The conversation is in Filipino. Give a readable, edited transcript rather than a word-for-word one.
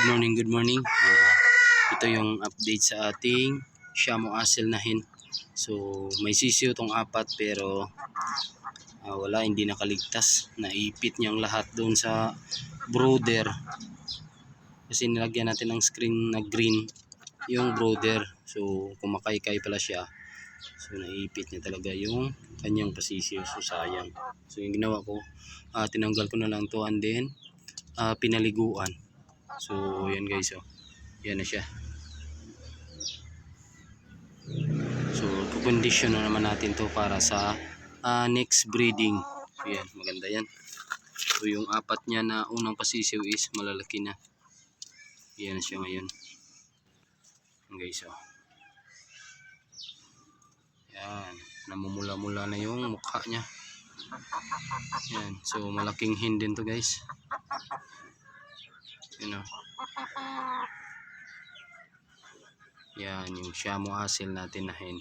Good morning. Ito yung update sa ating Shamo Asil na hen. So may sisiyo tong apat pero wala, hindi nakaligtas. Naipit niyang lahat doon sa brooder. Kasi nilagyan natin ng screen na green yung brooder. So kumakay-kay pala siya. So naipit niya talaga yung kanyang pasisiyo. So sayang. So yung ginawa ko, tinanggal ko na lang to and then pinaliguan. So yan guys, yan na siya. So kukondisyon na naman natin to para sa next breeding. Yan, maganda yan. So yung apat niya na unang pasisiw is malalaki na. Yan na siya ngayon. Yan guys, yan, namumula-mula na yung mukha niya. Yan, so malaking hen din to guys. Yan, yan yung Shamo Asil natin na hen.